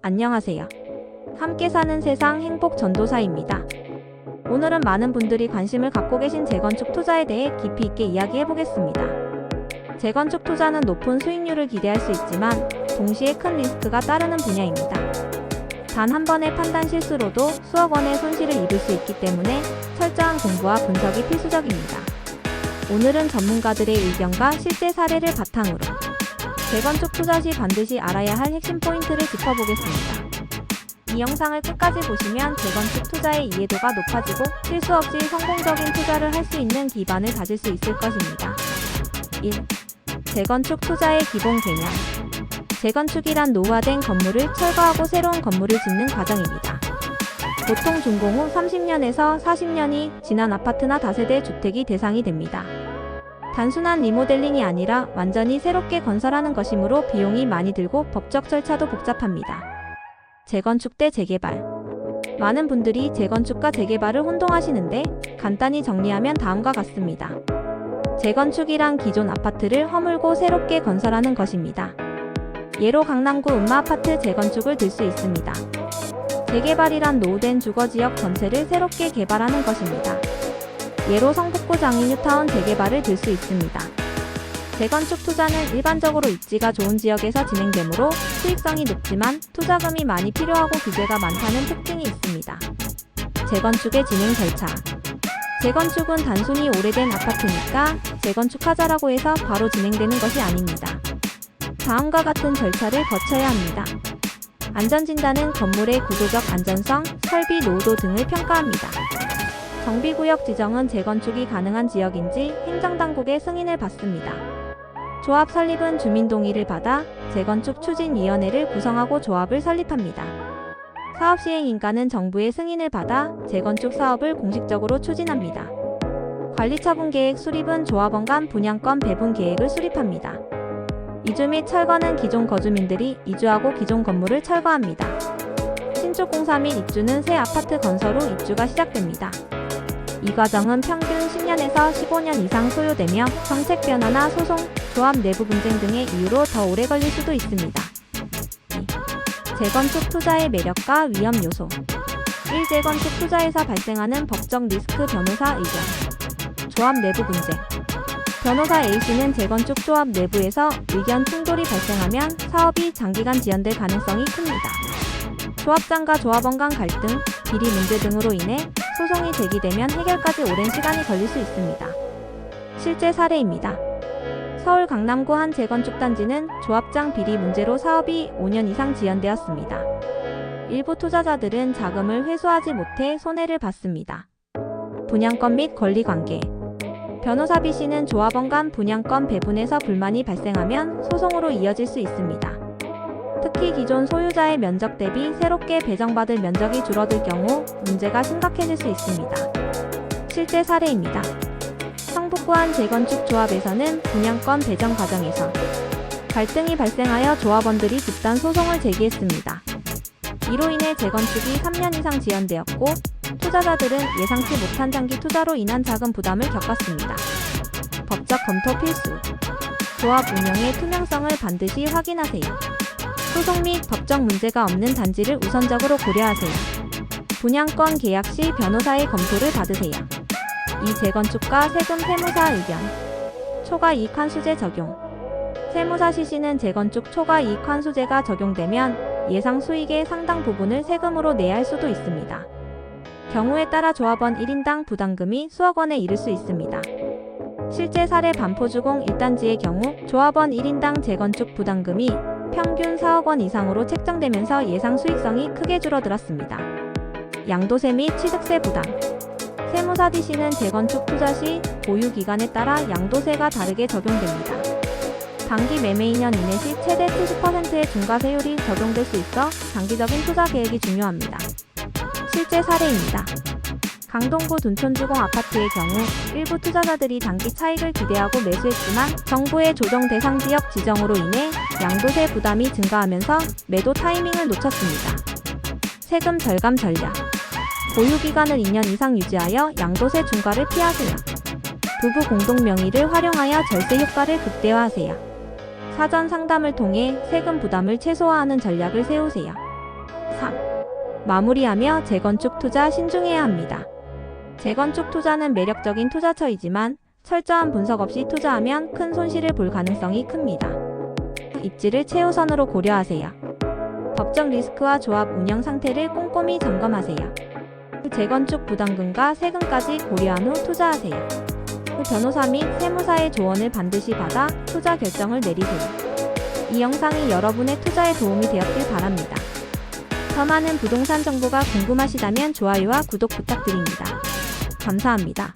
안녕하세요. 함께 사는 세상 행복 전도사입니다. 오늘은 많은 분들이 관심을 갖고 계신 재건축 투자에 대해 깊이 있게 이야기해 보겠습니다. 재건축 투자는 높은 수익률을 기대할 수 있지만 동시에 큰 리스크가 따르는 분야입니다. 단 한 번의 판단 실수로도 수억 원의 손실을 입을 수 있기 때문에 철저한 공부와 분석이 필수적입니다. 오늘은 전문가들의 의견과 실제 사례를 바탕으로 재건축 투자 시 반드시 알아야 할 핵심 포인트를 짚어보겠습니다. 이 영상을 끝까지 보시면 재건축 투자의 이해도가 높아지고 실수 없이 성공적인 투자를 할 수 있는 기반을 다질 수 있을 것입니다. 1. 재건축 투자의 기본 개념. 재건축이란 노후화된 건물을 철거하고 새로운 건물을 짓는 과정입니다. 보통 준공 후 30년에서 40년이 지난 아파트나 다세대 주택이 대상이 됩니다. 단순한 리모델링이 아니라 완전히 새롭게 건설하는 것이므로 비용이 많이 들고 법적 절차도 복잡합니다. 재건축 대 재개발. 많은 분들이 재건축과 재개발을 혼동하시는데 간단히 정리하면 다음과 같습니다. 재건축이란 기존 아파트를 허물고 새롭게 건설하는 것입니다. 예로 강남구 음마아파트 재건축을 들 수 있습니다. 재개발이란 노후된 주거지역 전체를 새롭게 개발하는 것입니다. 예로 성북구 장인뉴타운 재개발을 들 수 있습니다. 재건축 투자는 일반적으로 입지가 좋은 지역에서 진행되므로 수익성이 높지만 투자금이 많이 필요하고 규제가 많다는 특징이 있습니다. 재건축의 진행 절차. 재건축은 단순히 오래된 아파트니까 재건축하자라고 해서 바로 진행되는 것이 아닙니다. 다음과 같은 절차를 거쳐야 합니다. 안전진단은 건물의 구조적 안전성, 설비 노후도 등을 평가합니다. 정비구역 지정은 재건축이 가능한 지역인지 행정당국의 승인을 받습니다. 조합 설립은 주민 동의를 받아 재건축 추진위원회를 구성하고 조합을 설립합니다. 사업 시행 인가는 정부의 승인을 받아 재건축 사업을 공식적으로 추진합니다. 관리처분 계획 수립은 조합원 간 분양권 배분 계획을 수립합니다. 이주 및 철거는 기존 거주민들이 이주하고 기존 건물을 철거합니다. 신축 공사 및 입주는 새 아파트 건설 후 입주가 시작됩니다. 이 과정은 평균 10년에서 15년 이상 소요되며 정책 변화나 소송, 조합 내부 분쟁 등의 이유로 더 오래 걸릴 수도 있습니다. 2. 재건축 투자의 매력과 위험 요소. 1. 재건축 투자에서 발생하는 법적 리스크 변호사 의견. 조합 내부 분쟁. 변호사 A씨는 재건축 조합 내부에서 의견 충돌이 발생하면 사업이 장기간 지연될 가능성이 큽니다. 조합장과 조합원 간 갈등, 비리 문제 등으로 인해 소송이 제기되면 해결까지 오랜 시간이 걸릴 수 있습니다. 실제 사례입니다. 서울 강남구 한 재건축 단지는 조합장 비리 문제로 사업이 5년 이상 지연되었습니다. 일부 투자자들은 자금을 회수하지 못해 손해를 봤습니다. 분양권 및 권리관계. 변호사 B씨는 조합원 간 분양권 배분에서 불만이 발생하면 소송으로 이어질 수 있습니다. 특히 기존 소유자의 면적 대비 새롭게 배정받을 면적이 줄어들 경우 문제가 심각해질 수 있습니다. 실제 사례입니다. 성북구 한 재건축 조합에서는 분양권 배정 과정에서 갈등이 발생하여 조합원들이 집단 소송을 제기했습니다. 이로 인해 재건축이 3년 이상 지연되었고 투자자들은 예상치 못한 장기 투자로 인한 자금 부담을 겪었습니다. 법적 검토 필수. 조합 운영의 투명성을 반드시 확인하세요. 소송 및 법적 문제가 없는 단지를 우선적으로 고려하세요. 분양권 계약 시 변호사의 검토를 받으세요. 2. 재건축과 세금 세무사 의견. 초과이익 환수제 적용. 세무사 C씨는 재건축 초과이익 환수제가 적용되면 예상 수익의 상당 부분을 세금으로 내야 할 수도 있습니다. 경우에 따라 조합원 1인당 부담금이 수억 원에 이를 수 있습니다. 실제 사례 반포주공 1단지의 경우 조합원 1인당 재건축 부담금이 평균 4억 원 이상으로 책정되면서 예상 수익성이 크게 줄어들었습니다. 양도세 및 취득세 부담. 세무사 D씨는 재건축 투자 시 보유 기간에 따라 양도세가 다르게 적용됩니다. 단기 매매 2년 이내 시 최대 70%의 중과세율이 적용될 수 있어 장기적인 투자 계획이 중요합니다. 실제 사례입니다. 강동구 둔촌주공 아파트의 경우 일부 투자자들이 단기 차익을 기대하고 매수했지만 정부의 조정 대상 지역 지정으로 인해 양도세 부담이 증가하면서 매도 타이밍을 놓쳤습니다. 세금 절감 전략. 보유 기간을 2년 이상 유지하여 양도세 중과를 피하세요. 부부 공동 명의를 활용하여 절세 효과를 극대화하세요. 사전 상담을 통해 세금 부담을 최소화하는 전략을 세우세요. 3. 마무리하며 재건축 투자 신중해야 합니다. 재건축 투자는 매력적인 투자처이지만 철저한 분석 없이 투자하면 큰 손실을 볼 가능성이 큽니다. 입지를 최우선으로 고려하세요. 법적 리스크와 조합 운영 상태를 꼼꼼히 점검하세요. 재건축 부담금과 세금까지 고려한 후 투자하세요. 변호사 및 세무사의 조언을 반드시 받아 투자 결정을 내리세요. 이 영상이 여러분의 투자에 도움이 되었길 바랍니다. 더 많은 부동산 정보가 궁금하시다면 좋아요와 구독 부탁드립니다. 감사합니다.